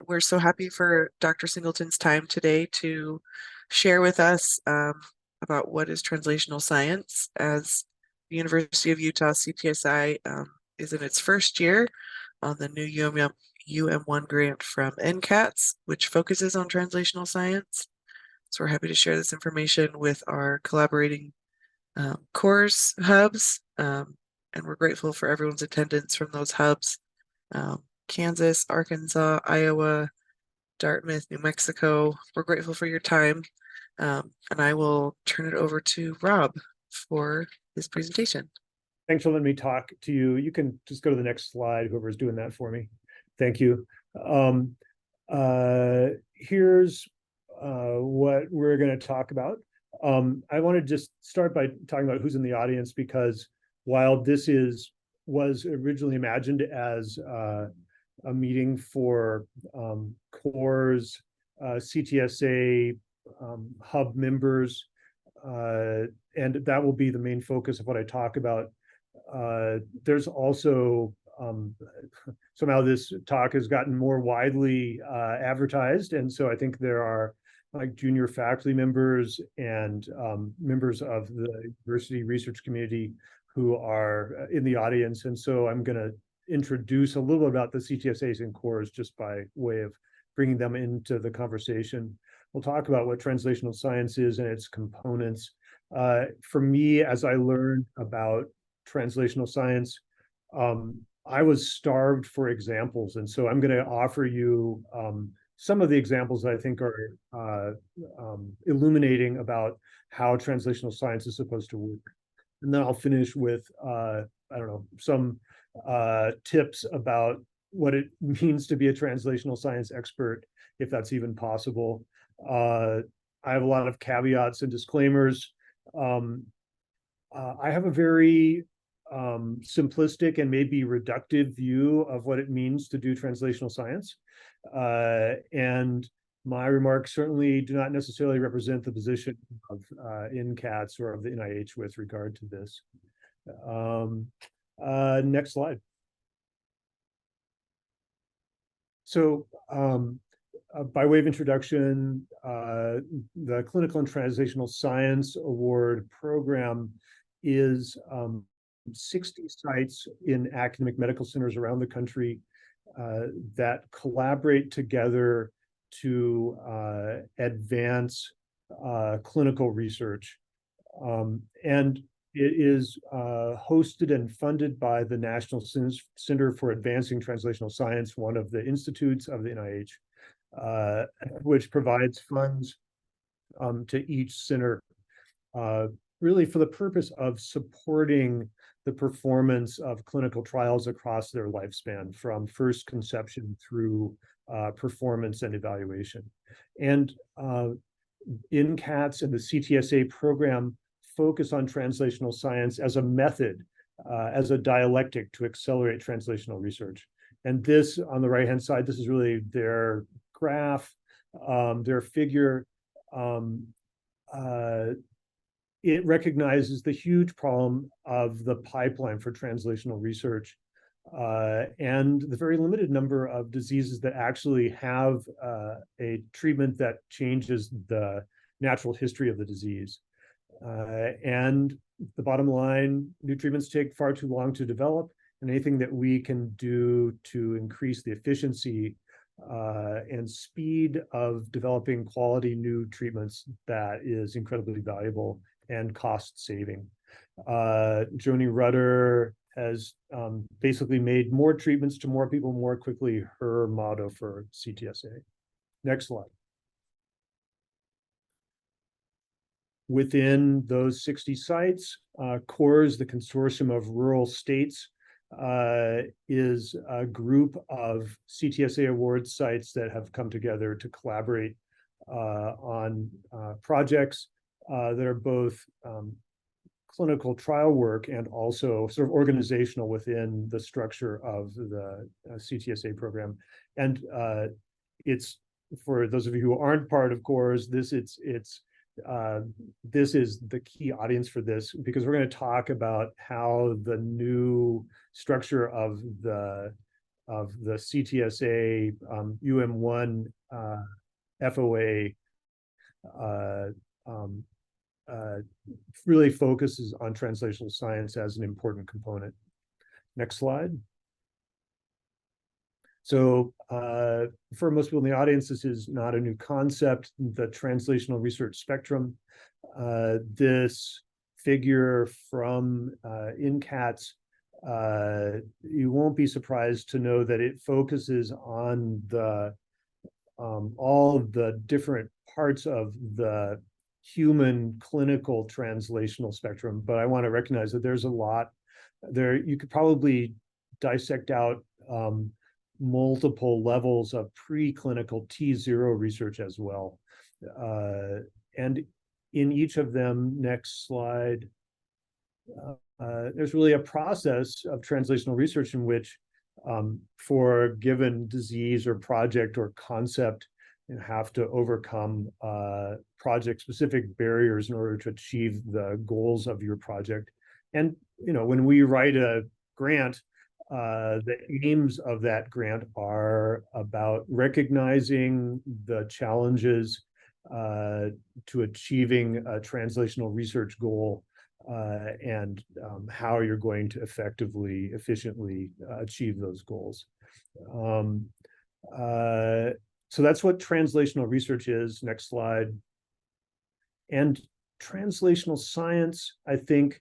We're so happy for Dr. Singleton's time today to share with us about what is translational science, as the University of Utah CTSI is in its first year on the new UM1 grant from NCATS, which focuses on translational science. So we're happy to share this information with our collaborating course hubs, and we're grateful for everyone's attendance from those hubs. Kansas, Arkansas, Iowa, Dartmouth, New Mexico. We're grateful for your time. And I will turn it over to Rob for his presentation. Thanks for letting me talk to you. You can just go to the next slide, whoever's doing that for me. Thank you. Here's what we're going to talk about. I want to just start by talking about who's in the audience, because while this was originally imagined as a meeting for CORE's CTSA hub members, and that will be the main focus of what I talk about. There's also somehow this talk has gotten more widely advertised, and so I think there are like junior faculty members and members of the university research community who are in the audience, and so I'm going to introduce a little bit about the CTSAs and COREs just by way of bringing them into the conversation. We'll talk about what translational science is and its components. For me, as I learned about translational science, I was starved for examples, and so I'm going to offer you some of the examples that I think are illuminating about how translational science is supposed to work. And then I'll finish with, I don't know, some tips about what it means to be a translational science expert, if that's even possible. I have a lot of caveats and disclaimers. I have a very simplistic and maybe reductive view of what it means to do translational science. And my remarks certainly do not necessarily represent the position of NCATS or of the NIH with regard to this. Next slide. So by way of introduction, the Clinical and Translational Science Award program is 60 sites in academic medical centers around the country that collaborate together to advance clinical research. And it is hosted and funded by the National Center for Advancing Translational Science, one of the institutes of the NIH, which provides funds to each center, really for the purpose of supporting the performance of clinical trials across their lifespan, from first conception through performance and evaluation. And NCATS and the CTSA program focus on translational science as a method, as a dialectic to accelerate translational research. And this, on the right-hand side, this is really their graph, their figure. It recognizes the huge problem of the pipeline for translational research and the very limited number of diseases that actually have a treatment that changes the natural history of the disease. And the bottom line, new treatments take far too long to develop, and anything that we can do to increase the efficiency and speed of developing quality new treatments, that is incredibly valuable and cost saving. Joni Rudder has basically made more treatments to more people more quickly her motto for CTSA. Next slide. Within those 60 sites, CORES, the Consortium of Rural States, is a group of CTSA award sites that have come together to collaborate on projects that are both clinical trial work and also sort of organizational within the structure of the CTSA program. And it's, for those of you who aren't part of CORES, this is the key audience for this, because we're going to talk about how the new structure of the of the CTSA UM1 FOA really focuses on translational science as an important component. Next slide. So for most people in the audience, this is not a new concept, the translational research spectrum. This figure from INCATS, you won't be surprised to know that it focuses on the all of the different parts of the human clinical translational spectrum. But I want to recognize that there's a lot there. You could probably dissect out multiple levels of preclinical T0 research as well. And in each of them, next slide, there's really a process of translational research in which for a given disease or project or concept, you have to overcome project-specific barriers in order to achieve the goals of your project. And when we write a grant, the aims of that grant are about recognizing the challenges to achieving a translational research goal and how you're going to effectively, efficiently achieve those goals. So that's what translational research is. Next slide. And translational science, I think,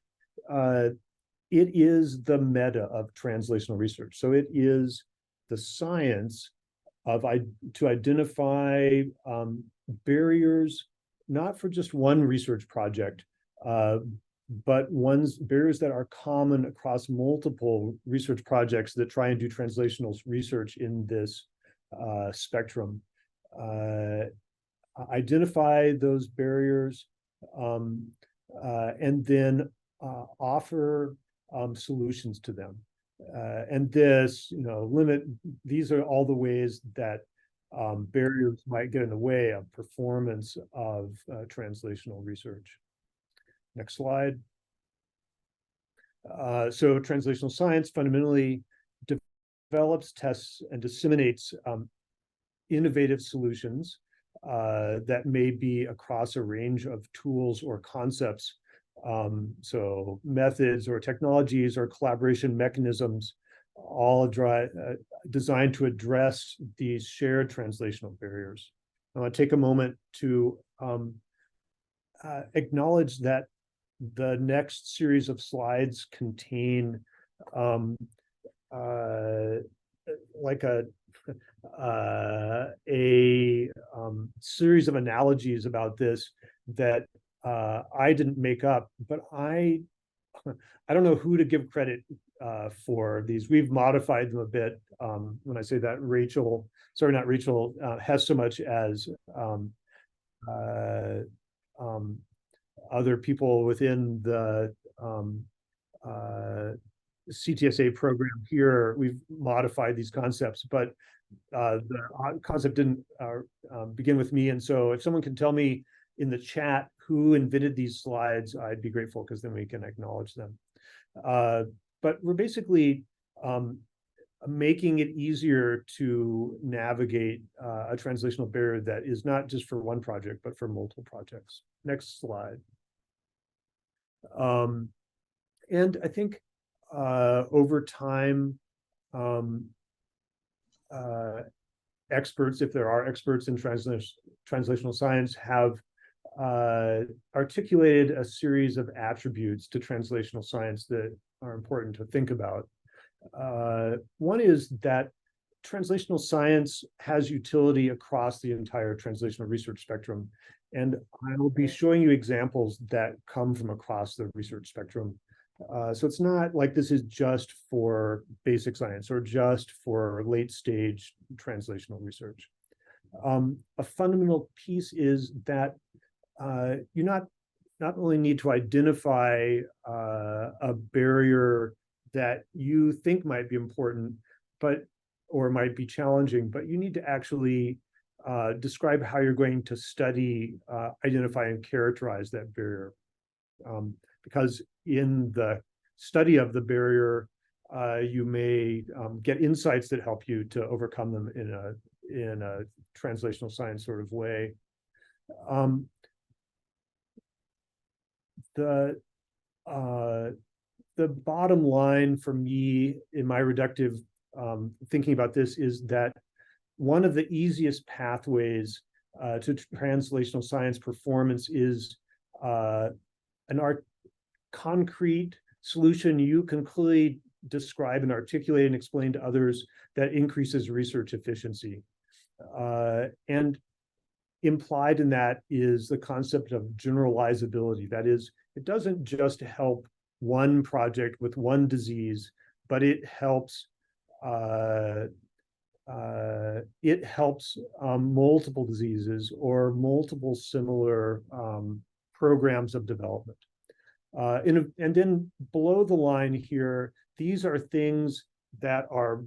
it is the meta of translational research. So it is the science of to identify barriers, not for just one research project, but barriers that are common across multiple research projects that try and do translational research in this spectrum. Identify those barriers and then offer solutions to them. And this, these are all the ways that barriers might get in the way of performance of translational research. Next slide. So translational science fundamentally develops, tests, and disseminates innovative solutions that may be across a range of tools or concepts. So methods or technologies or collaboration mechanisms, all designed to address these shared translational barriers. I want to take a moment to acknowledge that the next series of slides contain like a series of analogies about this that I didn't make up, but I don't know who to give credit for these. We've modified them a bit. When I say that, not Rachel, has so much as other people within the CTSA program here. We've modified these concepts, but the concept didn't begin with me. And so if someone can tell me in the chat who invented these slides, I'd be grateful, because then we can acknowledge them. But we're basically making it easier to navigate a translational barrier that is not just for one project, but for multiple projects. Next slide. And I think over time, experts, if there are experts in translational science, have articulated a series of attributes to translational science that are important to think about. One is that translational science has utility across the entire translational research spectrum. And I will be showing you examples that come from across the research spectrum. So it's not like this is just for basic science or just for late stage translational research. A fundamental piece is that you not only need to identify a barrier that you think might be important, or might be challenging, but you need to actually describe how you're going to study, identify, and characterize that barrier. Because in the study of the barrier, you may get insights that help you to overcome them in a translational science sort of way. The bottom line for me in my reductive thinking about this is that one of the easiest pathways to translational science performance is concrete solution you can clearly describe and articulate and explain to others that increases research efficiency. And implied in that is the concept of generalizability. That is, it doesn't just help one project with one disease, but it helps multiple diseases or multiple similar programs of development. And then below the line here, these are things that are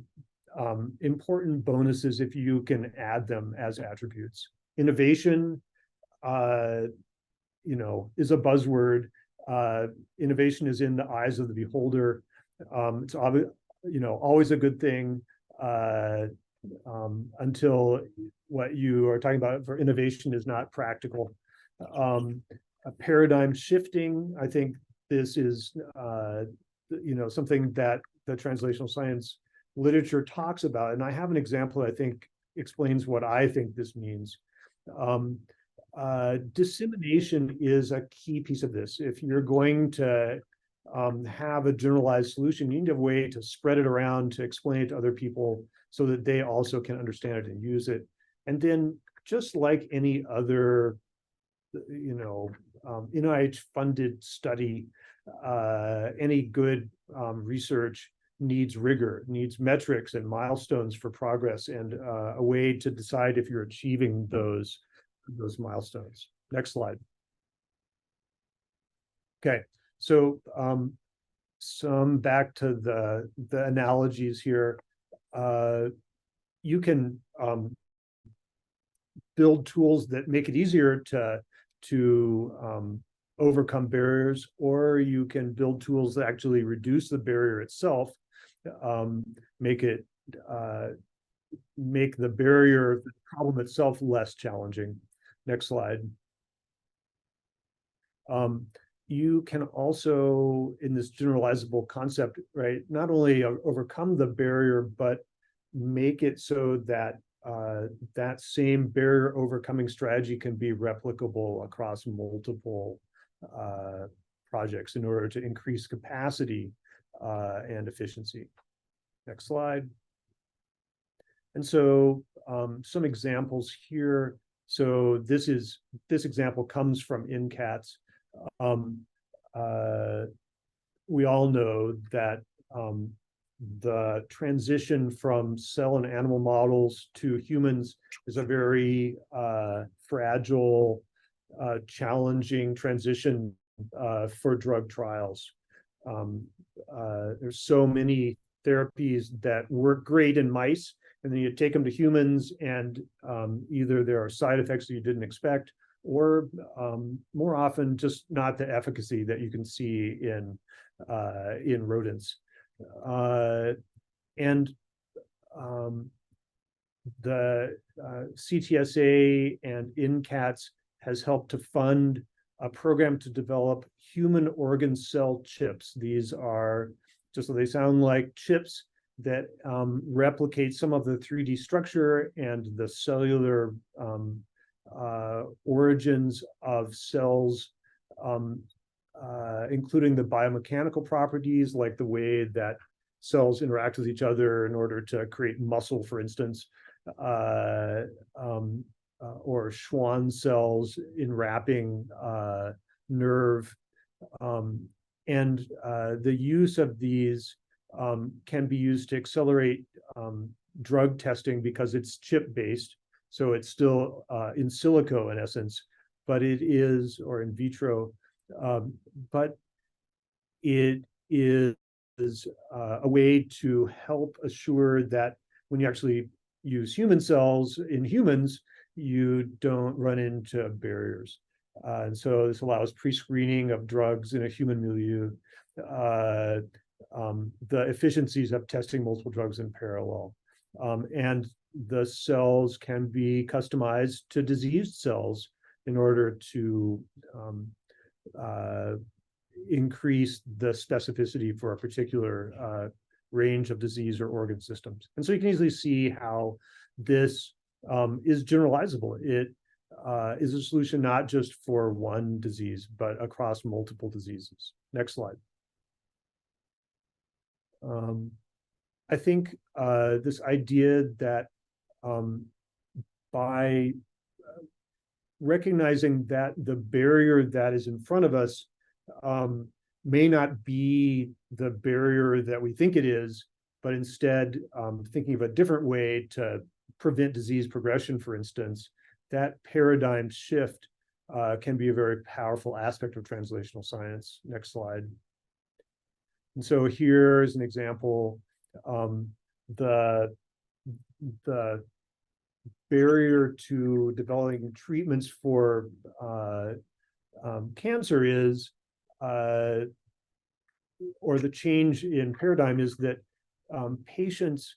important bonuses if you can add them as attributes. Innovation, is a buzzword. Innovation is in the eyes of the beholder. It's always a good thing until what you are talking about for innovation is not practical. A paradigm shifting, I think this is something that the translational science literature talks about, and I have an example I think explains what I think this means. Dissemination is a key piece of this. If you're going to have a generalized solution, you need a way to spread it around, to explain it to other people so that they also can understand it and use it. And then just like any other NIH-funded study, any good research needs rigor, needs metrics and milestones for progress, and a way to decide if you're achieving those milestones. Next slide. Okay, so some back to the analogies here. You can build tools that make it easier to overcome barriers, or you can build tools that actually reduce the barrier itself, make the barrier, the problem itself, less challenging. Next slide. You can also, in this generalizable concept, right, not only overcome the barrier, but make it so that that same barrier overcoming strategy can be replicable across multiple projects in order to increase capacity and efficiency. Next slide. And so some examples here. So this example comes from INCATS. We all know that the transition from cell and animal models to humans is a very fragile, challenging transition for drug trials. There's so many therapies that work great in mice, and then you take them to humans, and either there are side effects that you didn't expect, or more often just not the efficacy that you can see in rodents. And the CTSA and INCATS has helped to fund a program to develop human organ cell chips. These are, just so they sound like, chips that replicate some of the 3D structure and the cellular origins of cells, including the biomechanical properties, like the way that cells interact with each other in order to create muscle, for instance, or Schwann cells enwrapping nerve. And the use of these can be used to accelerate drug testing because it's chip-based. So it's still in silico in essence, but it is, or in vitro, but it is a way to help assure that when you actually use human cells in humans, you don't run into barriers. And so this allows pre-screening of drugs in a human milieu. the efficiencies of testing multiple drugs in parallel. And the cells can be customized to diseased cells in order to increase the specificity for a particular range of disease or organ systems. And so you can easily see how this is generalizable. It is a solution not just for one disease, but across multiple diseases. Next slide. I think this idea that by recognizing that the barrier that is in front of us may not be the barrier that we think it is, but instead thinking of a different way to prevent disease progression, for instance, that paradigm shift can be a very powerful aspect of translational science. Next slide. And so here's an example. The barrier to developing treatments for cancer is, or the change in paradigm is that patients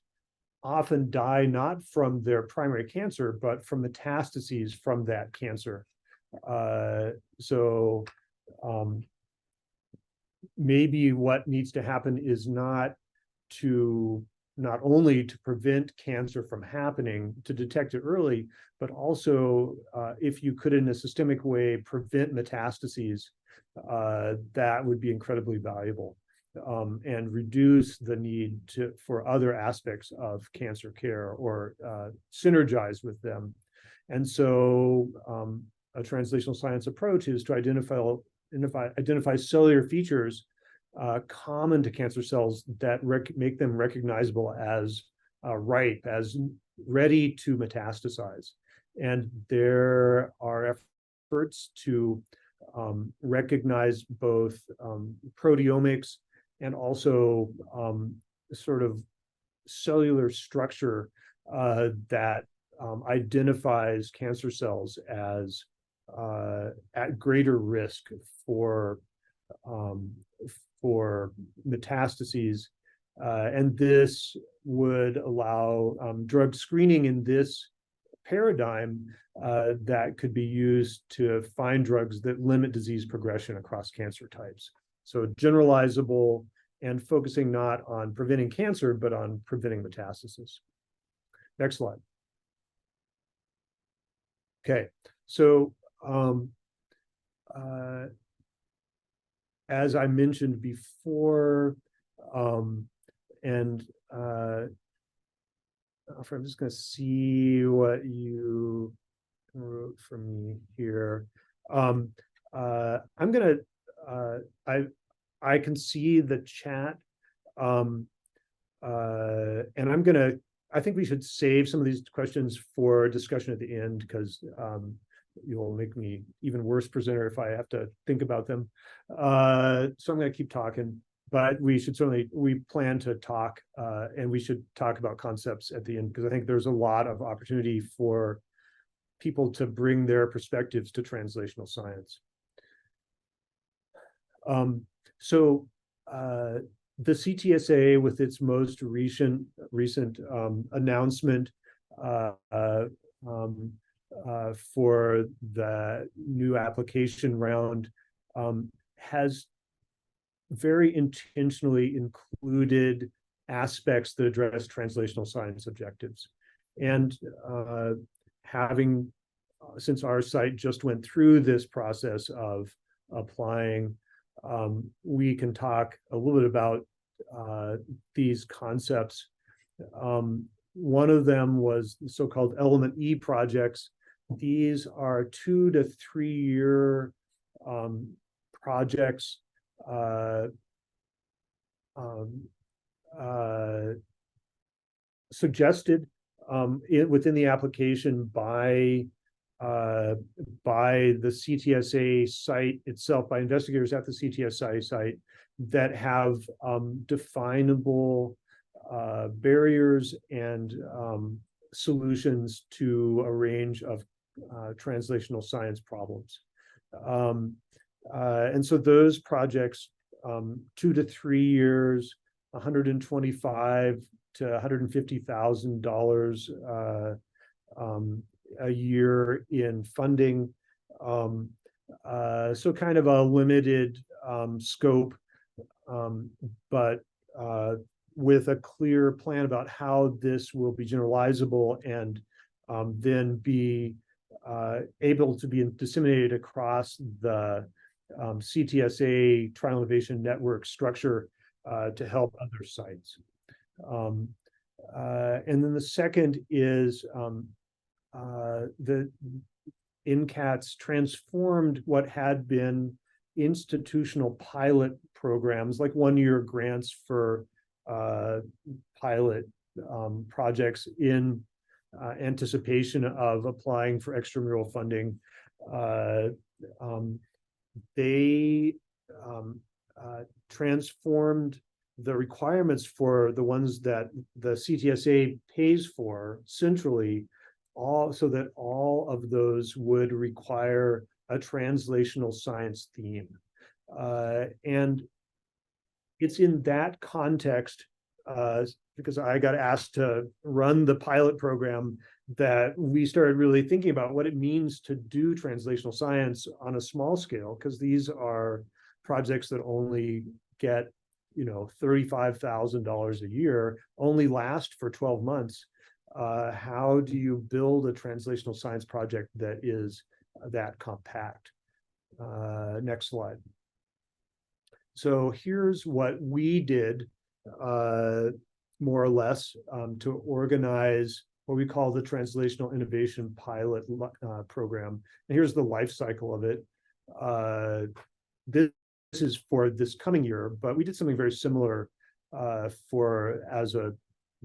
often die not from their primary cancer, but from metastases from that cancer. So maybe what needs to happen is not only to prevent cancer from happening, to detect it early, but also if you could in a systemic way prevent metastases, that would be incredibly valuable and reduce the need for other aspects of cancer care or synergize with them. And so a translational science approach is to identify cellular features common to cancer cells that make them recognizable as ripe, as ready to metastasize. And there are efforts to recognize both proteomics and also sort of cellular structure that identifies cancer cells as at greater risk for metastases. And this would allow drug screening in this paradigm that could be used to find drugs that limit disease progression across cancer types. So generalizable and focusing not on preventing cancer, but on preventing metastasis. Next slide. Okay, so as I mentioned before, I'm just going to see what you wrote for me here. I'm going to, I can see the chat, and I think we should save some of these questions for discussion at the end, because you'll make me even worse presenter if I have to think about them. So I'm going to keep talking, but we plan to talk, and we should talk about concepts at the end, because I think there's a lot of opportunity for people to bring their perspectives to translational science. So the CTSA, with its most recent announcement for the new application round, has very intentionally included aspects that address translational science objectives. And having, since our site just went through this process of applying, we can talk a little bit about these concepts. One of them was the so-called Element E projects. These are 2 to 3 year projects suggested within the application by the CTSA site itself, by investigators at the CTSI site, that have definable barriers and solutions to a range of translational science problems. And so those projects 2 to 3 years, 125 to $150,000 a year in funding. So kind of a limited scope, but with a clear plan about how this will be generalizable and then be able to be disseminated across the CTSA Trial Innovation Network structure to help other sites. And then the second is the NCATS transformed what had been institutional pilot programs, like 1-year grants for pilot projects in anticipation of applying for extramural funding. They transformed the requirements for the ones that the CTSA pays for centrally, all so that all of those would require a translational science theme. And it's in that context, because I got asked to run the pilot program, that we started really thinking about what it means to do translational science on a small scale, because these are projects that only get, $35,000 a year, only last for 12 months. How do you build a translational science project that is that compact? Next slide. So here's what we did, more or less, to organize what we call the Translational Innovation Pilot Program. And here's the life cycle of it. This is for this coming year, but we did something very similar as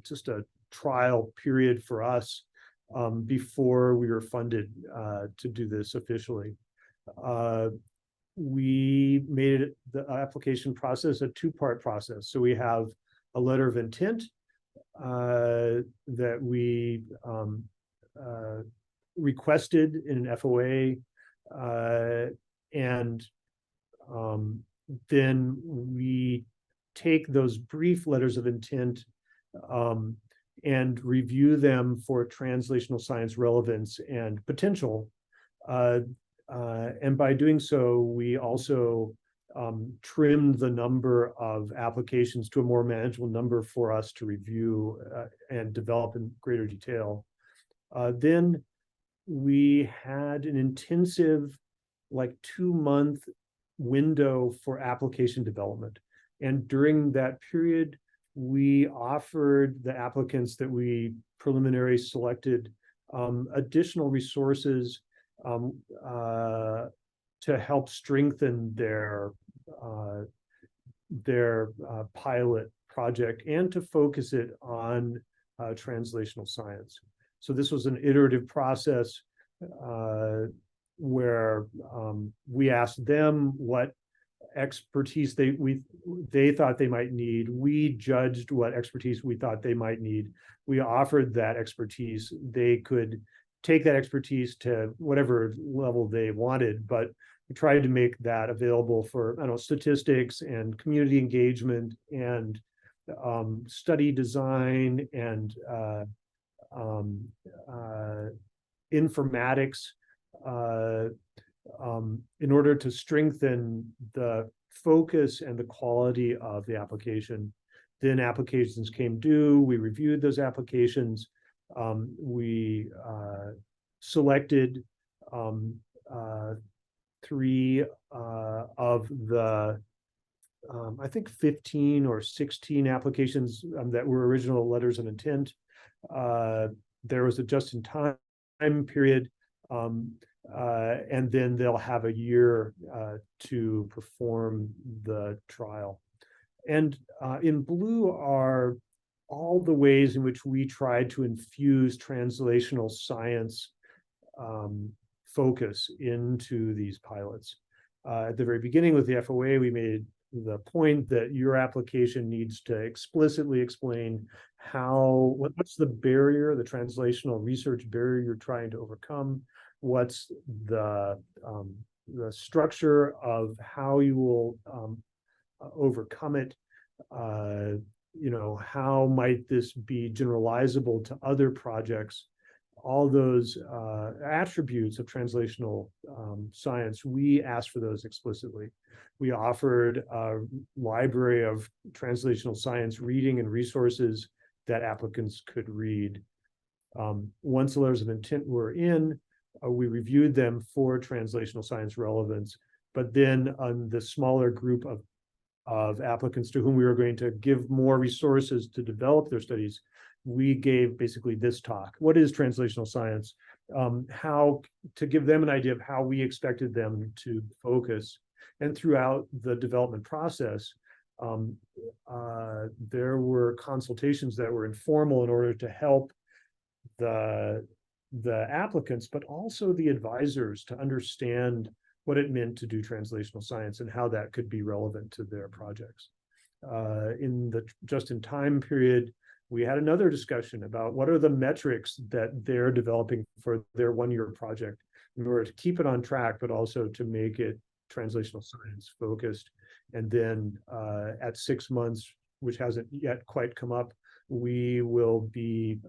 just a trial period for us before we were funded to do this officially. We made the application process a 2-part process. So we have a letter of intent that we requested in an FOA, and then we take those brief letters of intent and review them for translational science relevance and potential. And by doing so, we also trimmed the number of applications to a more manageable number for us to review and develop in greater detail. Then we had an intensive, 2-month window for application development. And during that period, we offered the applicants that we preliminary selected additional resources to help strengthen their pilot project and to focus it on translational science. So this was an iterative process where we asked them what expertise they thought they might need. We judged what expertise we thought they might need. We offered that expertise. They could take that expertise to whatever level they wanted, but we tried to make that available for, statistics and community engagement and study design and informatics in order to strengthen the focus and the quality of the application. Then applications came due. We reviewed those applications. We selected 3 of the, I think 15 or 16 applications that were original letters of intent. There was a just-in-time period, and then they'll have a year to perform the trial. And in blue are all the ways in which we tried to infuse translational science focus into these pilots. At the very beginning with the FOA, we made the point that your application needs to explicitly explain what's the barrier, the translational research barrier you're trying to overcome, what's the structure of how you will overcome it? How might this be generalizable to other projects? All those attributes of translational science, we asked for those explicitly. We offered a library of translational science reading and resources that applicants could read. Once the letters of intent were in, we reviewed them for translational science relevance, but then on the smaller group of applicants to whom we were going to give more resources to develop their studies, we gave basically this talk. What is translational science? How to give them an idea of how we expected them to focus. And throughout the development process, there were consultations that were informal in order to help the applicants, but also the advisors to understand what it meant to do translational science and how that could be relevant to their projects. In the just-in-time period, we had another discussion about what are the metrics that they're developing for their one-year project in order to keep it on track, but also to make it translational science focused. And then at 6 months, which hasn't yet quite come up, we will be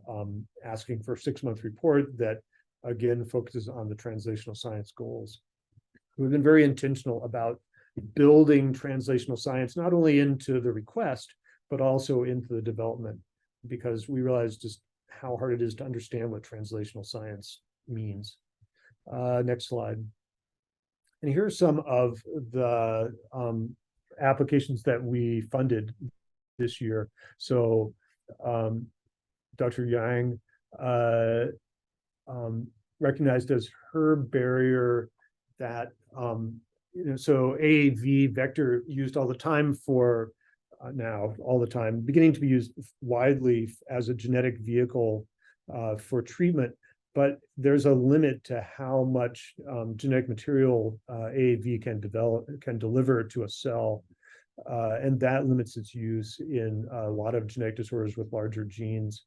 asking for a 6-month report that again focuses on the translational science goals. We've been very intentional about building translational science not only into the request, but also into the development, because we realize just how hard it is to understand what translational science means. Next slide. And here are some of the applications that we funded this year. So Dr. Yang recognized as her barrier that so AAV vector used all the time for now all the time, beginning to be used widely as a genetic vehicle for treatment, but there's a limit to how much genetic material AAV can deliver to a cell, and that limits its use in a lot of genetic disorders with larger genes.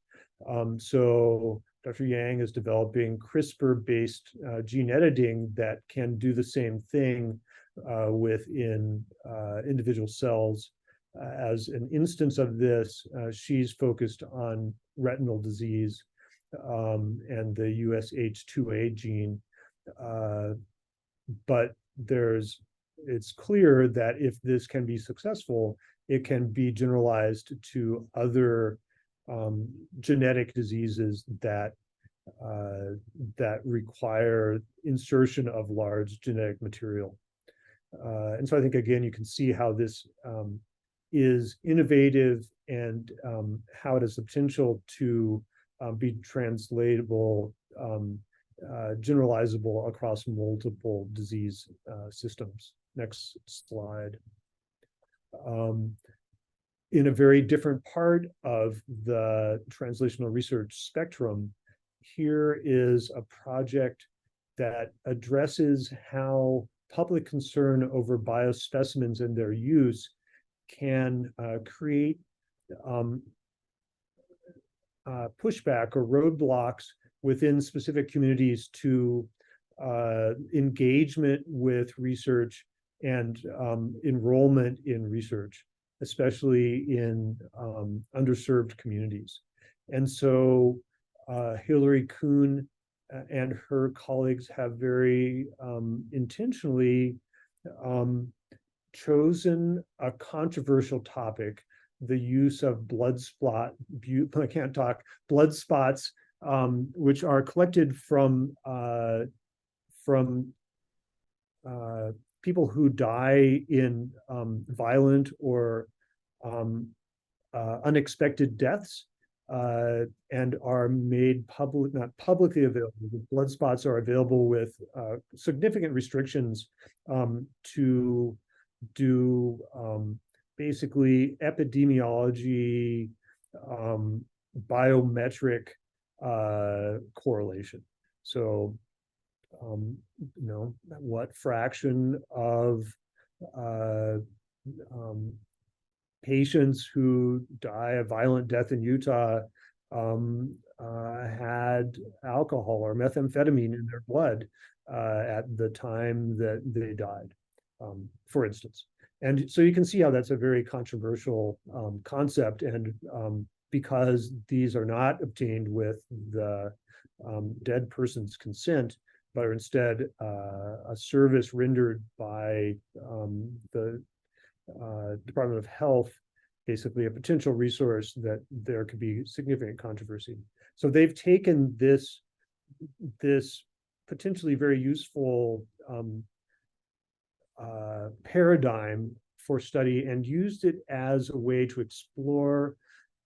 So Dr. Yang is developing CRISPR-based gene editing that can do the same thing within individual cells. As an instance of this, she's focused on retinal disease and the USH2A gene. But it's clear that if this can be successful, it can be generalized to other genetic diseases that require insertion of large genetic material. And so I think, again, you can see how this is innovative and how it has the potential to be translatable, generalizable across multiple disease systems. Next slide. In a very different part of the translational research spectrum, here is a project that addresses how public concern over biospecimens and their use can create pushback or roadblocks within specific communities to engagement with research and enrollment in research, especially in underserved communities. And so Hillary Kuhn and her colleagues have very intentionally chosen a controversial topic, the use of blood spots, which are collected from people who die in violent or unexpected deaths and are made public, not publicly available. The blood spots are available with significant restrictions to do basically epidemiology, biometric correlation. So, what fraction of patients who die a violent death in Utah had alcohol or methamphetamine in their blood at the time that they died, for instance. And so you can see how that's a very controversial concept. And because these are not obtained with the dead person's consent, but are instead a service rendered by the Department of Health, basically a potential resource, that there could be significant controversy. So they've taken this potentially very useful paradigm for study and used it as a way to explore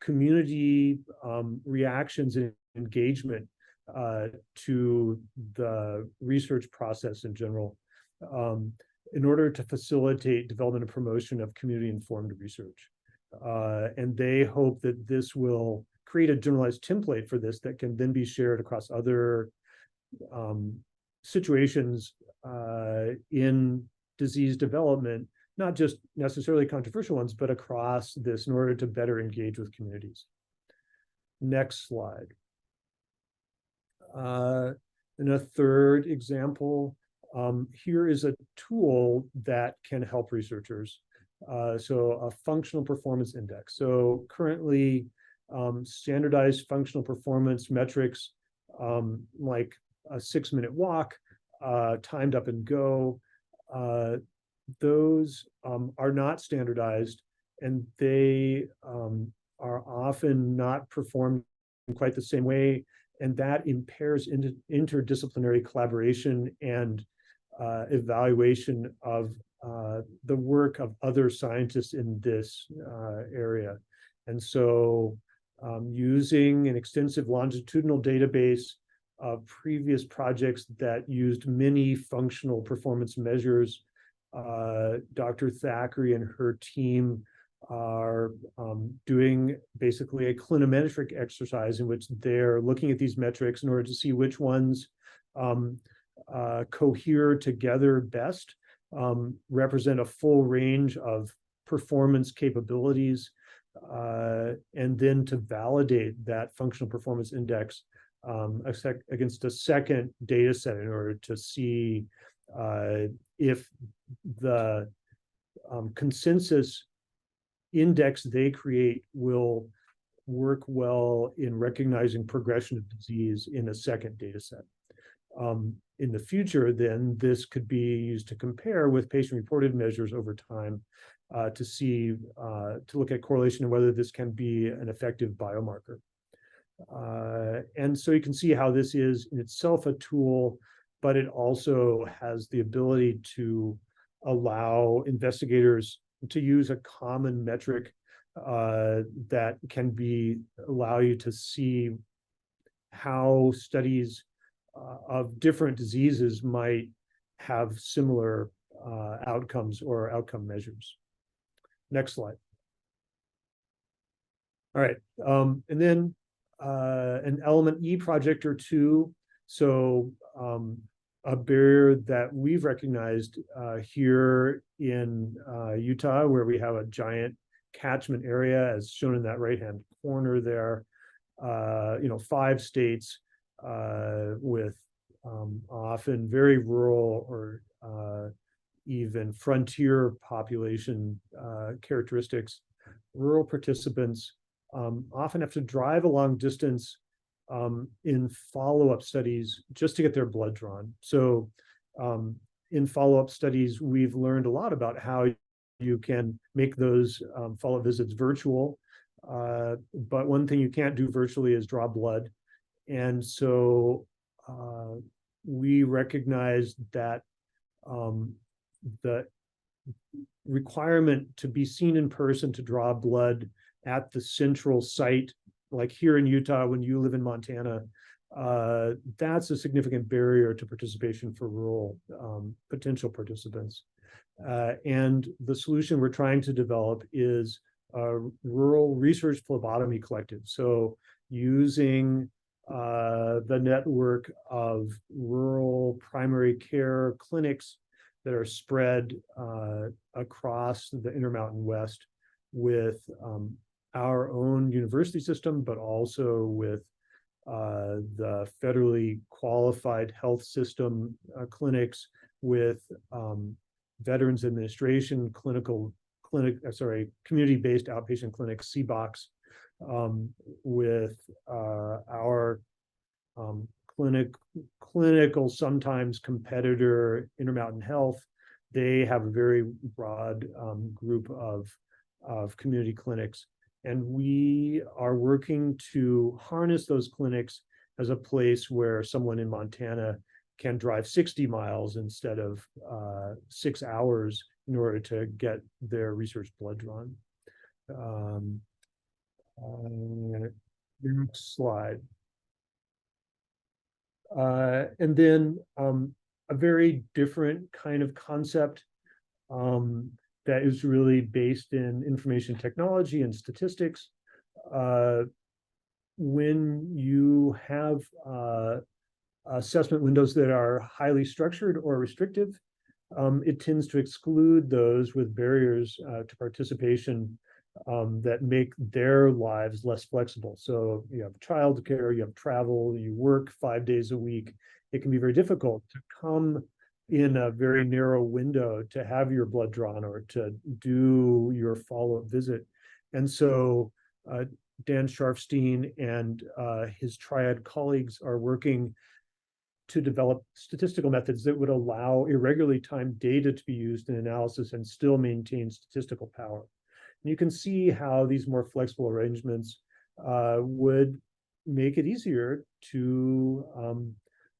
community reactions and engagement to the research process in general, in order to facilitate development and promotion of community-informed research. And they hope that this will create a generalized template for this that can then be shared across other situations in disease development, not just necessarily controversial ones, but across this in order to better engage with communities. Next slide. And a third example, here is a tool that can help researchers. So a functional performance index. So currently, standardized functional performance metrics, like a 6-minute walk, timed up and go, those are not standardized, and they are often not performed in quite the same way, and that impairs interdisciplinary collaboration and evaluation of the work of other scientists in this area. And so using an extensive longitudinal database of previous projects that used many functional performance measures, Dr. Thackeray and her team are doing basically a clinometric exercise in which they're looking at these metrics in order to see which ones cohere together best, represent a full range of performance capabilities, and then to validate that functional performance index against a second data set in order to see if the consensus index they create will work well in recognizing progression of disease in a second data set. In the future, then, this could be used to compare with patient-reported measures over time to see, to look at correlation and whether this can be an effective biomarker. And so you can see how this is in itself a tool, but it also has the ability to allow investigators to use a common metric that can allow you to see how studies of different diseases might have similar outcomes or outcome measures. Next slide. All right, and then an element E project or two. So a barrier that we've recognized here in Utah, where we have a giant catchment area, as shown in that right-hand corner there, 5 states with often very rural or even frontier population characteristics. Rural participants often have to drive a long distance in follow-up studies just to get their blood drawn. So in follow-up studies, we've learned a lot about how you can make those follow-up visits virtual. But one thing you can't do virtually is draw blood. And so we recognize that the requirement to be seen in person to draw blood at the central site, like here in Utah, when you live in Montana, that's a significant barrier to participation for rural potential participants. And the solution we're trying to develop is a rural research phlebotomy collective. So using the network of rural primary care clinics that are spread across the Intermountain West with our own university system, but also with the federally qualified health system clinics, with Veterans Administration community-based outpatient clinic, CBOX, with our clinical, sometimes competitor, Intermountain Health. They have a very broad group of community clinics. And we are working to harness those clinics as a place where someone in Montana can drive 60 miles instead of 6 hours in order to get their research blood drawn. Next slide. And then a very different kind of concept that is really based in information technology and statistics. When you have assessment windows that are highly structured or restrictive, it tends to exclude those with barriers to participation that make their lives less flexible. So you have childcare, you have travel, you work 5 days a week. It can be very difficult to come in a very narrow window to have your blood drawn or to do your follow-up visit. And so Dan Sharfstein and his triad colleagues are working to develop statistical methods that would allow irregularly timed data to be used in analysis and still maintain statistical power. And you can see how these more flexible arrangements would make it easier to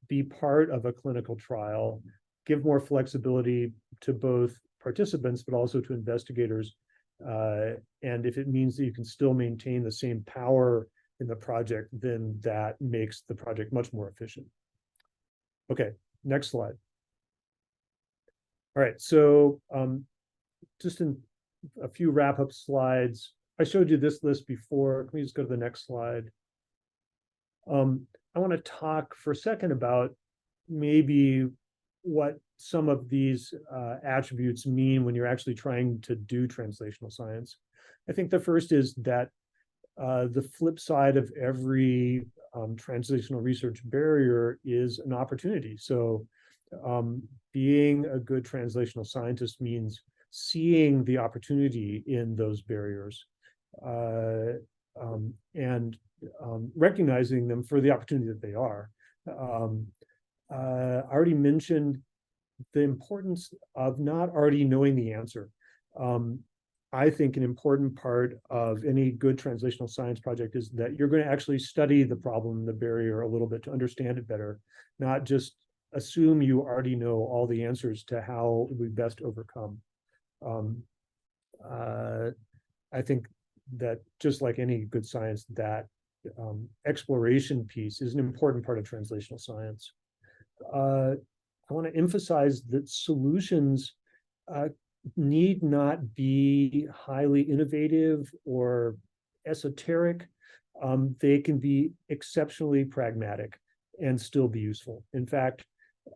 be part of a clinical trial, give more flexibility to both participants, but also to investigators. And if it means that you can still maintain the same power in the project, then that makes the project much more efficient. Okay, next slide. All right, so just in a few wrap-up slides. I showed you this list before. Can we just go to the next slide? I want to talk for a second about maybe what some of these attributes mean when you're actually trying to do translational science. I think the first is that the flip side of every translational research barrier is an opportunity. So being a good translational scientist means seeing the opportunity in those barriers and recognizing them for the opportunity that they are. I already mentioned the importance of not already knowing the answer. I think an important part of any good translational science project is that you're going to actually study the problem, the barrier a little bit to understand it better, not just assume you already know all the answers to how we best overcome. I think that just like any good science, that exploration piece is an important part of translational science. I want to emphasize that solutions need not be highly innovative or esoteric. They can be exceptionally pragmatic and still be useful. In fact,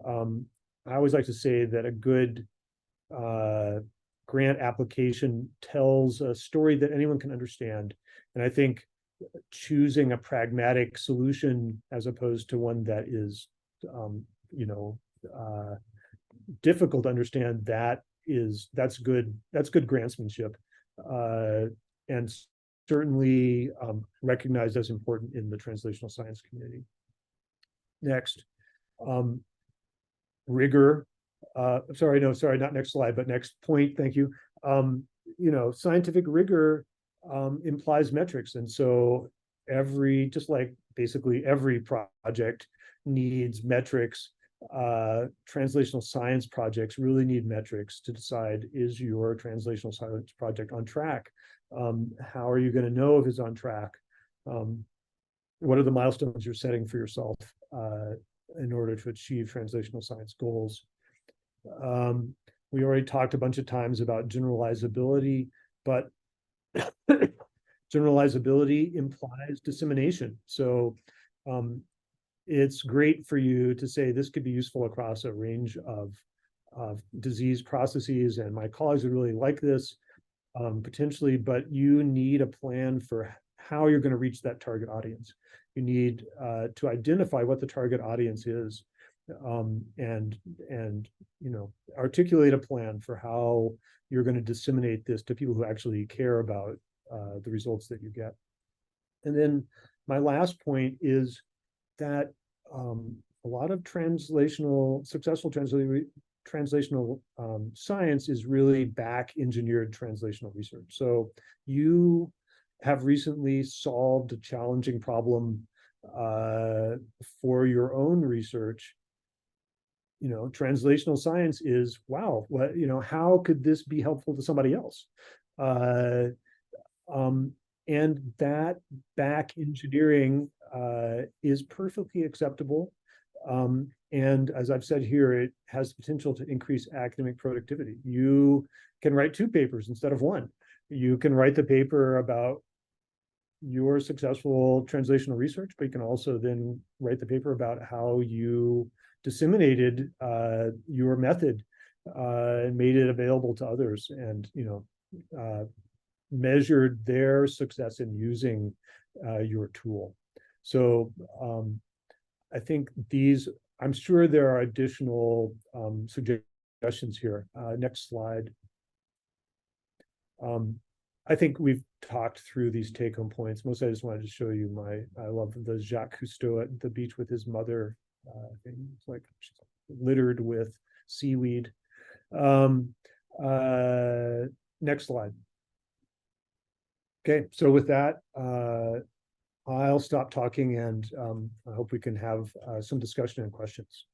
I always like to say that a good grant application tells a story that anyone can understand. And I think choosing a pragmatic solution as opposed to one that is, difficult to understand, that's good grantsmanship, and certainly recognized as important in the translational science community. Next, rigor. Sorry, not next slide, but next point. Thank you. Scientific rigor implies metrics, and so just like basically every project needs metrics. Translational science projects really need metrics to decide, is your translational science project on track? How are you going to know if it's on track? What are the milestones you're setting for yourself in order to achieve translational science goals? We already talked a bunch of times about generalizability, but generalizability implies dissemination. So it's great for you to say this could be useful across a range of disease processes, and my colleagues would really like this potentially, but you need a plan for how you're going to reach that target audience. You need to identify what the target audience is. and articulate a plan for how you're going to disseminate this to people who actually care about the results that you get. And then my last point is that a lot of successful translational science is really back engineered translational research. So you have recently solved a challenging problem for your own research. Translational science is, wow, what, how could this be helpful to somebody else? And that back engineering is perfectly acceptable. And as I've said here, it has the potential to increase academic productivity. You can write 2 papers instead of 1. You can write the paper about your successful translational research, but you can also then write the paper about how you disseminated your method and made it available to others, and measured their success in using your tool. So I think I'm sure there are additional suggestions here. Next slide. I think we've talked through these take-home points. Mostly I just wanted to show you I love the Jacques Cousteau at the beach with his mother thing. It's like she's littered with seaweed. Next slide. Okay, so with that, I'll stop talking, and I hope we can have some discussion and questions.